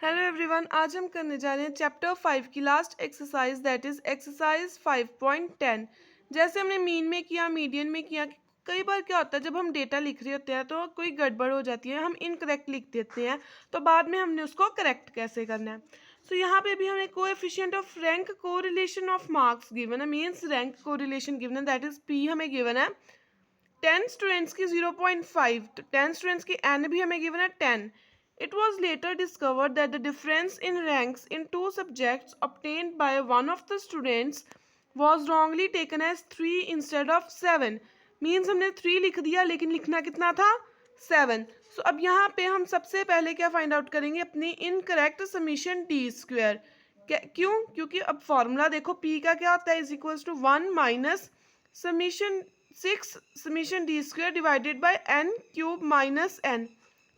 Hello everyone, आज हम करने जा रहे हैं चैप्टर 5 की last exercise, that is exercise 5.10। जैसे हमने मीन में किया, मीडियन में किया। कई बार क्या होता है, जब हम डेटा लिख रहे होते हैं तो कोई गड़बड़ हो जाती है, हम इनकरेक्ट लिख देते हैं, तो बाद में हमने उसको करेक्ट कैसे करना है। सो यहाँ पे भी हमें coefficient of rank correlation of marks given है, मीन्स रैंक कोरिलेशन गिवन है, दैट इज पी हमें गिवन है। 10 स्टूडेंट्स की 0.5, तो 10 स्टूडेंट्स की एन भी हमें गिवन है 10। It was later discovered that the difference in ranks in two subjects obtained by one of the students was wrongly taken as 3 instead of 7. Means हमने 3 लिख दिया लेकिन लिखना कितना था 7। So अब यहाँ पे हम सबसे पहले क्या फाइंड आउट करेंगे, अपनी इनकरेक्ट समीशन डी स्क्वेयर। क्यों? क्योंकि अब फॉर्मूला देखो, p का क्या होता है, is equals to 1 minus summation 6 summation d square divided by n cube minus n,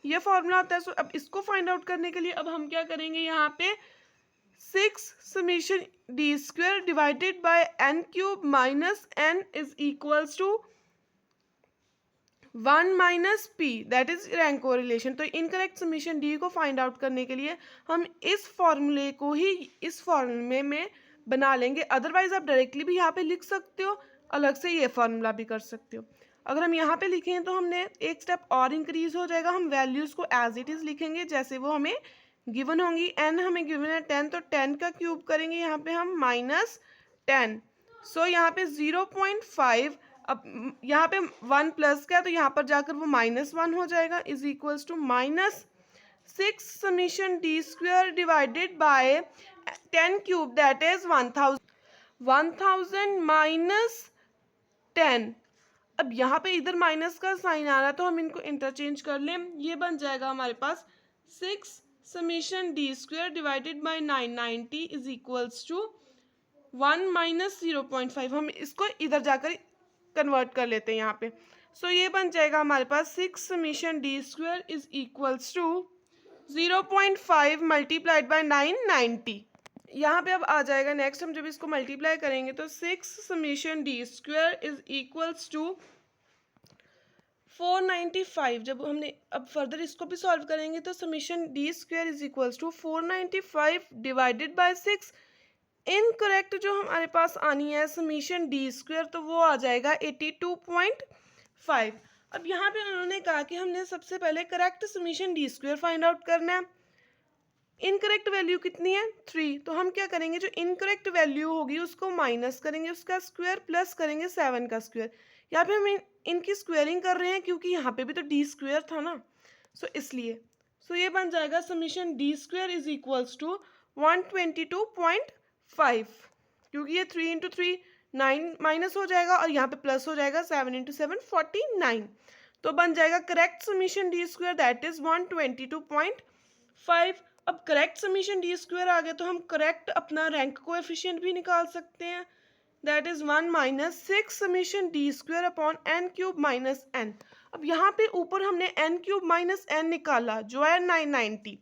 ये फॉर्मूला होता है। सो अब इसको फाइंड आउट करने के लिए अब हम क्या करेंगे, यहाँ पे 6 summation d square divided by N cube minus n is equals to 1 minus p, that is rank correlation. तो इनकरेक्ट समीशन डी को फाइंड आउट करने के लिए हम इस फॉर्मूले को ही इस फॉर्मूले में बना लेंगे। अदरवाइज आप डायरेक्टली भी यहाँ पे लिख सकते हो, अलग से ये फॉर्मूला भी कर सकते हो। अगर हम यहाँ पे लिखें तो हमने एक स्टेप और इंक्रीज हो जाएगा, हम वैल्यूज़ को एज इट इज़ लिखेंगे जैसे वो हमें गिवन होंगी। एन हमें गिवन है 10, तो 10 का क्यूब करेंगे यहाँ पे हम माइनस 10। सो यहाँ पे 0.5, अब यहाँ पे 1 प्लस का, तो यहाँ पर जाकर वो -1 हो जाएगा, is equals to minus 6 summation d square divided by 10 cube, that is 1000 minus 10। अब यहाँ पे इधर माइनस का साइन आ रहा है तो हम इनको इंटरचेंज कर लें, ये बन जाएगा हमारे पास 6 summation d square divided by 990 is equals to 1 minus 0.5। हम इसको इधर जाकर कन्वर्ट कर लेते हैं यहाँ पे। सो ये बन जाएगा हमारे पास 6 summation d square is equals to 0.5 multiplied by 990। यहाँ पे अब आ जाएगा नेक्स्ट, हम जब इसको मल्टीप्लाई करेंगे तो 6 summation d square is equals to 495। जब हमने अब फर्दर इसको भी सॉल्व करेंगे तो summation d square is equals to 495 divided by 6। Incorrect जो हमारे पास आनी है समीशन डी स्क्वेयर, तो वो आ जाएगा 82.5। अब यहाँ पे उन्होंने कहा कि हमने सबसे पहले correct summation d square find out करना है। इनकरेक्ट वैल्यू कितनी है 3, तो हम क्या करेंगे, जो इनकरेक्ट वैल्यू होगी उसको माइनस करेंगे उसका स्क्वायर, प्लस करेंगे 7 का स्क्वायर। यहाँ पे हम इनकी स्क्वायरिंग कर रहे हैं क्योंकि यहाँ पे भी तो डी स्क्वायर था ना, सो इसलिए। सो ये बन जाएगा summation D square is equals to 122.5, क्योंकि ये 3 इंटू 3 9 माइनस हो जाएगा और यहाँ पे प्लस हो जाएगा 7 इंटू 7 49, तो बन जाएगा correct summation D square that is 122.5। अब करेक्ट समीशन डी स्क्वायर आ गया तो हम करेक्ट अपना रैंक कोएफिशिएंट भी निकाल सकते हैं, that is 1 minus 6 summation D square upon n cube minus n. अब यहाँ पे ऊपर हमने एन क्यूब माइनस एन निकाला जो है 990,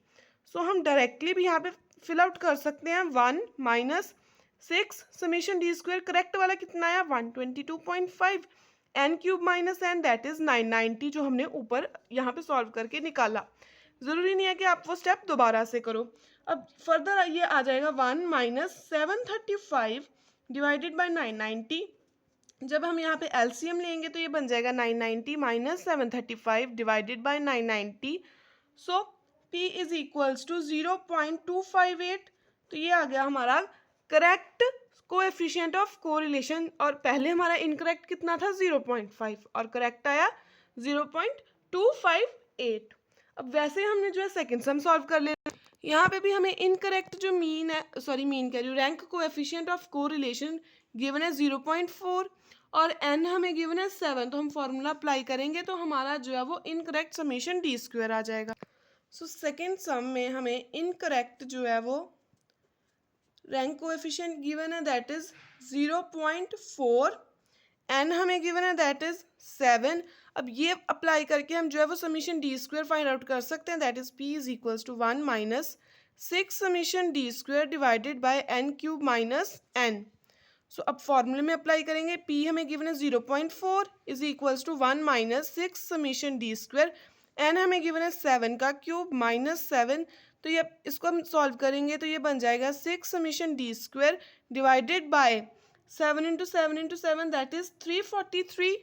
सो हम डायरेक्टली भी यहाँ पे फिल आउट कर सकते हैं 1 minus 6 summation D square, correct वाला कितना आया 122.5, n cube minus n that is 990 जो हमने ऊपर यहाँ पे सॉल्व करके निकाला। ज़रूरी नहीं है कि आप वो स्टेप दोबारा से करो। अब फर्दर ये आ जाएगा 1 माइनस 735 डिवाइडेड बाई 990। जब हम यहाँ पे एलसीएम लेंगे तो ये बन जाएगा 990 minus 735 divided by 990। So p is equals to 0.258। तो ये आ गया हमारा करेक्ट कोएफिशिएंट ऑफ कोरिलेशन, और पहले हमारा इनकरेक्ट कितना था 0.5 और करेक्ट आया 0.258। अब वैसे हमने जो है सेकंड सम सॉल्व कर लिया। यहाँ पे भी हमें इनकरेक्ट जो मीन है, सॉरी मीन कह रही हूँ, rank coefficient of correlation given है 0.4 और n हमें गिवन है 7, तो हम फॉर्मूला अप्लाई करेंगे तो हमारा जो है वो इनकरेक्ट समीशन डी स्क्वायर आ जाएगा। सो सेकेंड सम में हमें इनकरेक्ट जो है वो रैंक कोएफिशिएंट गिवन है दैट इज 0.4, n हमें गिवन है दैट इज 7। अब ये अप्लाई करके हम जो है वो summation D square find out कर सकते हैं, that is p is equals to 1 minus 6 summation D square divided by n cube minus n। So अब फॉर्मूले में अप्लाई करेंगे, p हमें गिवन है 0.4 is equals to 1 minus 6 summation D square, n हमें गिवन है 7 का क्यूब माइनस 7, तो ये इसको हम सॉल्व करेंगे तो ये बन जाएगा 6 summation D square divided by 7 that is 343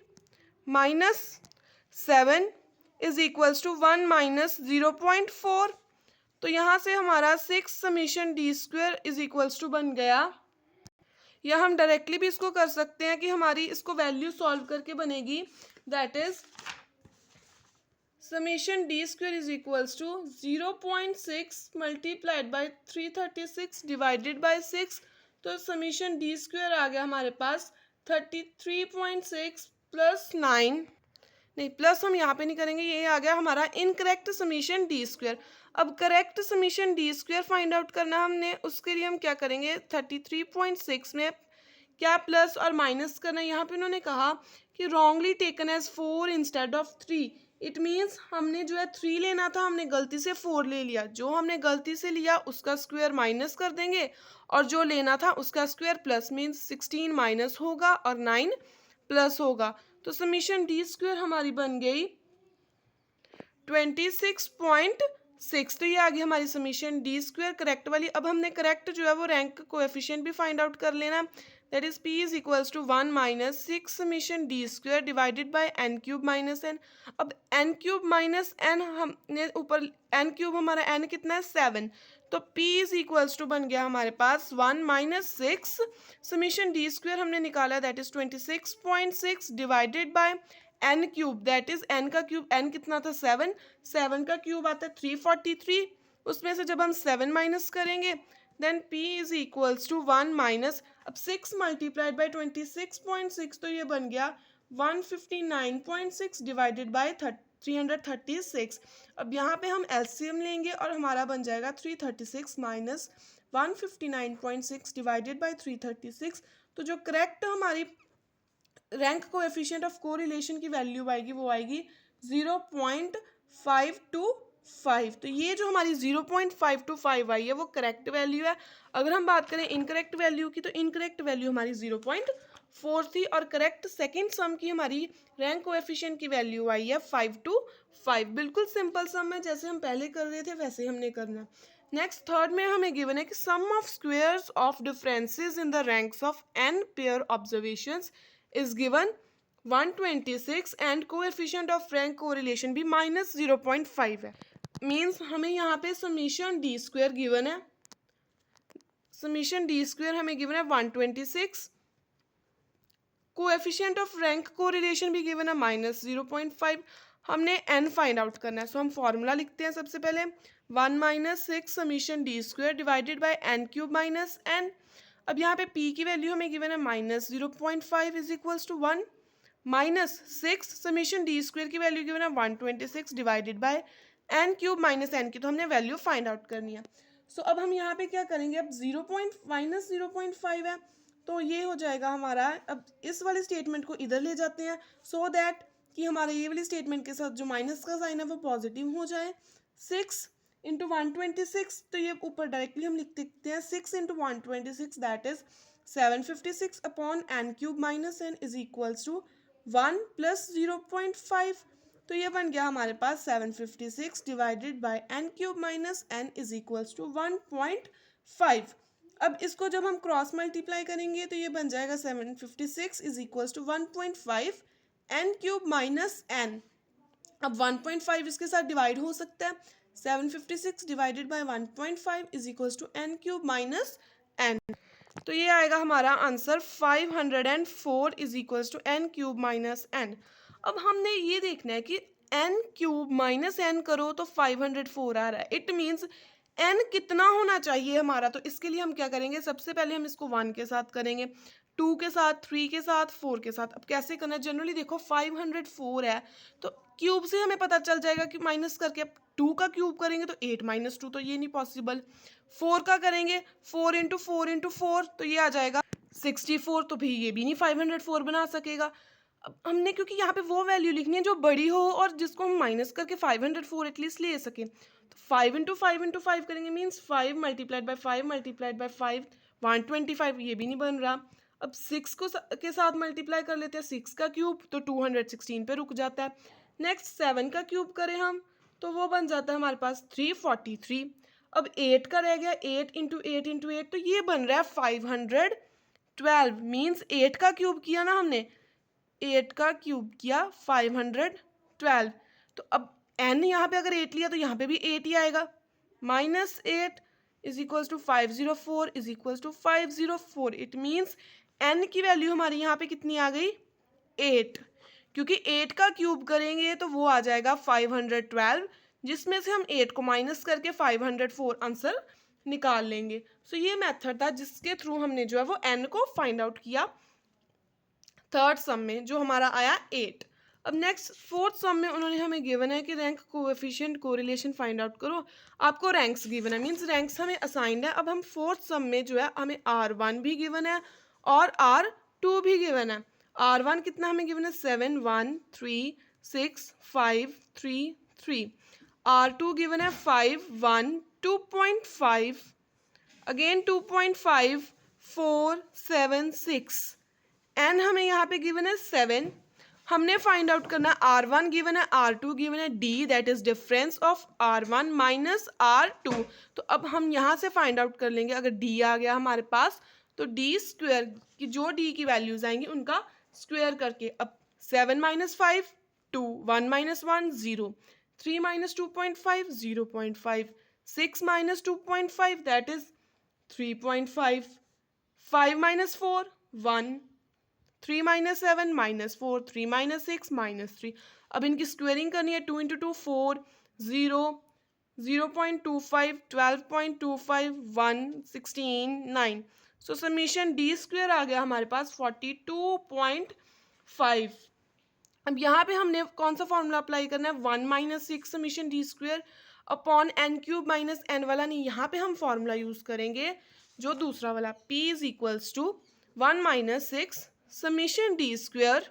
minus 7 is equals to 1 minus 0.4। तो यहाँ से हमारा 6 summation D square is equals to बन गया, या हम डायरेक्टली भी इसको कर सकते हैं कि हमारी इसको वैल्यू सॉल्व करके बनेगी that is summation D square is equals to 0.6 multiplied by 336 divided by 6। तो समीशन डी स्क्वायर आ गया हमारे पास 33.6 प्लस 9, नहीं प्लस हम यहाँ पे नहीं करेंगे, ये आ गया हमारा इनकरेक्ट समीशन डी स्क्वायर। अब correct summation D square find out करना हमने, उसके लिए हम क्या करेंगे 33.6 में क्या प्लस और माइनस करना। यहाँ पे उन्होंने कहा कि wrongly taken as 4 instead of 3। It means हमने जो है 3 लेना था, हमने गलती से 4 ले लिया। जो हमने गलती से लिया उसका स्क्वायर माइनस कर देंगे और जो लेना था उसका स्क्वायर प्लस, मीन्स 16 माइनस होगा और 9 प्लस होगा। तो समीशन डी स्क्वायर हमारी बन गई 26.6। तो ये आ गई हमारी समीशन डी स्क्वायर करेक्ट वाली। अब हमने करेक्ट जो है वो रैंक कोएफिशिएंट भी फाइंड आउट कर लेना, that is p is equals to 1 minus 6 summation D square divided by N cube minus n. अब एन क्यूब माइनस एन हमने ऊपर एन क्यूब हमारा एन कितना है 7, तो P इज इक्वल्स टू बन गया हमारे पास 1 माइनस 6 समीशन डी स्क्वायर हमने निकाला that is 26.6 divided by N cube, that is n का क्यूब, एन कितना था 7, 7 का क्यूब आता है 343, उसमें से जब हम 7 माइनस करेंगे then P is equals to 1 minus, अब 6 मल्टीप्लाइड बाय 26.6 तो ये बन गया 159.6 डिवाइडेड बाय 336। अब यहाँ पे हम एलसीएम लेंगे और हमारा बन जाएगा 336 माइनस 159.6 डिवाइडेड बाय 336। तो जो करेक्ट हमारी रैंक कोएफिशिएंट ऑफ कोरिलेशन की वैल्यू आएगी वो आएगी 0.525। तो ये जो हमारी 0.525 आई है वो करेक्ट वैल्यू है। अगर हम बात करें इनकरेक्ट वैल्यू की तो इनकरेक्ट वैल्यू हमारी 0.4 थी और करेक्ट सेकेंड सम की हमारी रैंक कोएफिशिएंट की वैल्यू आई है 525। बिल्कुल सिंपल सम है, जैसे हम पहले कर रहे थे वैसे ही हमने करना। नेक्स्ट थर्ड में हमें गिवन है कि sum of squares of differences in the ranks of n pair observations is given 126 and coefficient of rank correlation भी माइनस 0.5 है। मीन्स हमें यहाँ पे समीशन डी स्क्वायर गिवन है, समीशन डी स्क्वायर हमें गिवन है 126, कोएफिशिएंट ऑफ रैंक कोरिलेशन भी given है माइनस 0.5। हमने n फाइंड आउट करना है, सो हम फॉर्मूला लिखते हैं सबसे पहले 1 minus 6 summation D square divided by N cube minus n. अब यहाँ पे p की वैल्यू हमें गिवन है minus 0.5 is equals to 1 minus 6 summation D square की वैल्यू गिवन है 126 divided by N cube minus n की, तो हमने वैल्यू फाइंड आउट करनी है। सो अब हम यहाँ पे क्या करेंगे, अब माइनस 0.5 है तो ये हो जाएगा हमारा, अब इस वाले स्टेटमेंट को इधर ले जाते हैं सो दैट कि हमारे ये वाली स्टेटमेंट के साथ जो माइनस का साइन है वो पॉजिटिव हो जाए। 6 इंटू 126, तो ये ऊपर डायरेक्टली हम लिख सकते हैं 6 into 126 that is 756 upon n cube minus n is equals to 1 plus 0.5। तो ये बन गया हमारे पास 756 divided by N cube minus n is equals to 1.5। अब इसको जब हम क्रॉस मल्टीप्लाई करेंगे तो ये बन जाएगा 756 is equals to 1.5 n cube minus n. अब 1.5 इसके साथ डिवाइड हो सकता है, 756 divided by 1.5 is equals to n cube minus N. तो ये आएगा हमारा answer 504 is equals to n cube minus n. अब हमने ये देखना है कि एन क्यूब माइनस एन करो तो 504 आ रहा है, इट मीन्स एन कितना होना चाहिए हमारा। तो इसके लिए हम क्या करेंगे, सबसे पहले हम इसको 1 के साथ करेंगे, 2 के साथ, 3 के साथ, 4 के साथ। अब कैसे करना है, जनरली देखो 504 है तो क्यूब से हमें पता चल जाएगा कि माइनस करके, अब 2 का क्यूब करेंगे तो 8 माइनस 2, तो ये नहीं पॉसिबल। 4 का करेंगे 4 इंटू 4 इंटू 4 तो ये आ जाएगा 64, तो भी ये भी नहीं 504 बना सकेगा। अब हमने क्योंकि यहाँ पे वो वैल्यू लिखनी है जो बड़ी हो और जिसको हम माइनस करके 504 एटलीस्ट ले सकें, तो 5 इंटू 5 इंटू 5 करेंगे, means 5 multiplied by 5 multiplied by 5 125, ये भी नहीं बन रहा। अब 6 को के साथ मल्टीप्लाई कर लेते हैं, 6 का क्यूब तो 216 पे रुक जाता है। नेक्स्ट 7 का क्यूब करें हम तो वो बन जाता है हमारे पास 343। अब 8 का रह गया, 8 इंटू 8 इंटू 8, तो ये बन रहा है 512 मीन्स 8 का क्यूब किया ना हमने, 8 का क्यूब किया 512। तो अब n यहाँ पे अगर 8 लिया तो यहाँ पे भी 8 ही आएगा, -8 is equals to 504 is equals to 504। It means n की वैल्यू हमारी यहाँ पे कितनी आ गई, 8, क्योंकि 8 का क्यूब करेंगे तो वो आ जाएगा 512, जिसमें से हम 8 को माइनस करके 504 आंसर निकाल लेंगे। सो ये मेथड था जिसके थ्रू हमने जो है वो n को फाइंड आउट किया थर्ड सम में, जो हमारा आया 8। अब नेक्स्ट फोर्थ सम में उन्होंने हमें गिवन है कि rank coefficient correlation find out करो। आपको रैंक्स गिवन है, मींस रैंक्स हमें असाइंड है। अब हम फोर्थ सम में जो है हमें R1 भी गिवन है और R2 भी गिवन है। R1 कितना हमें गिवन है, 7 1 3 6 5 3 3। R2 गिवन है 5 1 2.5 अगेन 2.5 4 7 6। एन हमें यहाँ पे गिवन है 7। हमने फाइंड आउट करना है R1 गिवन है, R2 गिवन है, D that is difference of R1 minus R2। तो अब हम यहाँ से फाइंड आउट कर लेंगे, अगर D आ गया हमारे पास तो D स्क्वायर की जो D की वैल्यूज आएंगी उनका स्क्वायर करके। अब 7 minus 5 2, 1 minus 1 0, 3 minus 2.5 0.5, 6 minus 2.5 that is 3.5, 5 minus 4 1, 3 minus 7 minus 4, 3 minus 6 minus 3। अब इनकी स्क्वेयरिंग करनी है, 2 इंटू 2 4, 0 0.25 12.25 1 16 9। सो समीशन डी स्क्वेयर आ गया हमारे पास 42.5। अब यहाँ पे हमने कौन सा फॉर्मूला अप्लाई करना है, 1 minus 6 summation d square upon n cube minus n वाला नहीं, यहाँ पे हम फॉर्मूला यूज करेंगे जो दूसरा वाला, P is equals to 1 minus 6 summation d square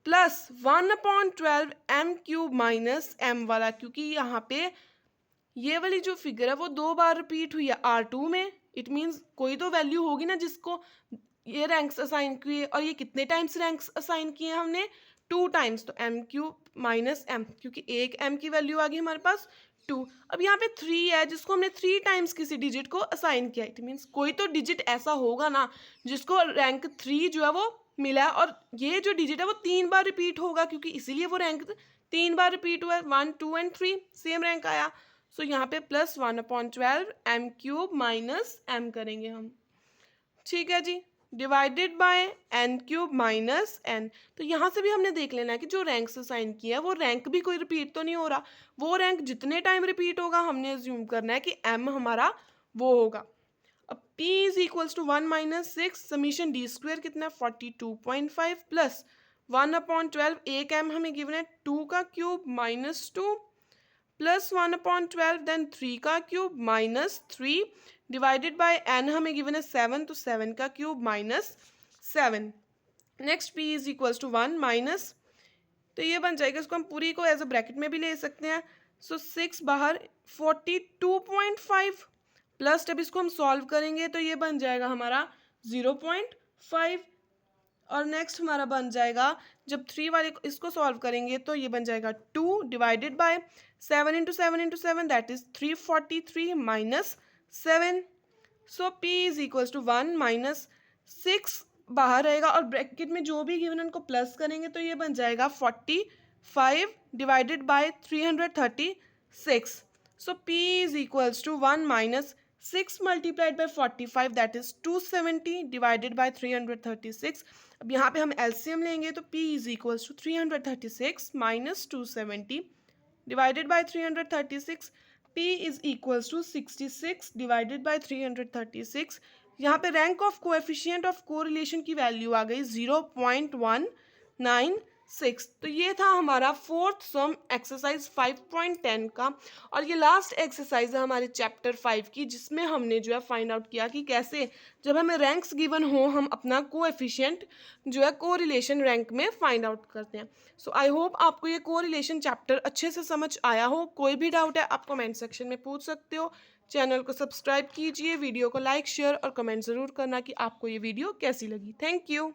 plus 1/12 M cube minus m वाला, क्योंकि यहाँ पे ये वाली जो फिगर है वो 2 बार रिपीट हुई है R2 में। इट मीन्स कोई तो वैल्यू होगी ना जिसको ये रैंक्स असाइन किए, और ये कितने टाइम्स रैंक्स असाइन किए हमने, 2 टाइम्स। तो एम क्यूब माइनस एम, क्योंकि एक एम की वैल्यू आ गई हमारे पास 2। अब यहाँ पे 3 है जिसको हमने 3 टाइम्स किसी डिजिट को असाइन किया। इट मीन्स कोई तो डिजिट ऐसा होगा ना जिसको रैंक 3 जो है वो मिला है, और ये जो डिजिट है वो 3 बार रिपीट होगा, क्योंकि इसीलिए वो रैंक 3 बार रिपीट हुआ है। 1 2 एंड 3 सेम रैंक आया। सो यहाँ पे plus 1/12 M cube minus M करेंगे हम, ठीक है जी, divided by N cube minus N. तो यहाँ से भी हमने देख लेना है कि जो रैंक से साइन किया है वो रैंक भी कोई रिपीट तो नहीं हो रहा, वो रैंक जितने टाइम रिपीट होगा हमने अज्यूम करना है कि एम हमारा वो होगा। अब P is equals to 1 minus 6 summation d square कितना है 42.5 प्लस 1/12, एक एम हमें गिवन है 2 का क्यूब माइनस 2 प्लस 1/12 देन 3 का cube minus 3 divided by n हमें गिवन है 7, तो 7 का cube minus 7। Next P is equals to 1 minus, तो ये बन जाएगा, इसको हम पूरी को एज अ ब्रैकेट में भी ले सकते हैं। सो 6 बाहर 42.5 प्लस, जब इसको हम सॉल्व करेंगे तो ये बन जाएगा हमारा 0.5, और नेक्स्ट हमारा बन जाएगा जब 3 वाले इसको सॉल्व करेंगे तो ये बन जाएगा 2 divided by 7 into 7 into 7 that is 343 minus 7। So P is equals to 1 minus 6 बाहर रहेगा, और ब्रैकेट में जो भी गिवन उनको प्लस करेंगे तो ये बन जाएगा 45 divided by 336। So P is equals to 1 minus 6 multiplied by 45 that is 270 divided by 336। अब यहाँ पे हम एलसीएम लेंगे तो P is equals to 336 minus 270 divided by 336। P is equals to 66 divided by 336। यहाँ पे rank of coefficient of correlation की value आ गई 0.196। तो ये था हमारा फोर्थ सम एक्सरसाइज 5.10 का, और ये लास्ट एक्सरसाइज है हमारे चैप्टर 5 की, जिसमें हमने जो है फाइंड आउट किया कि कैसे जब हमें रैंक्स गिवन हो हम अपना कोएफिशिएंट जो है कोरिलेशन रैंक में फाइंड आउट करते हैं। सो आई होप आपको ये कोरिलेशन चैप्टर अच्छे से समझ आया हो। कोई भी डाउट है आप कमेंट सेक्शन में पूछ सकते हो। चैनल को सब्सक्राइब कीजिए, वीडियो को लाइक शेयर और कमेंट ज़रूर करना कि आपको ये वीडियो कैसी लगी। Thank you.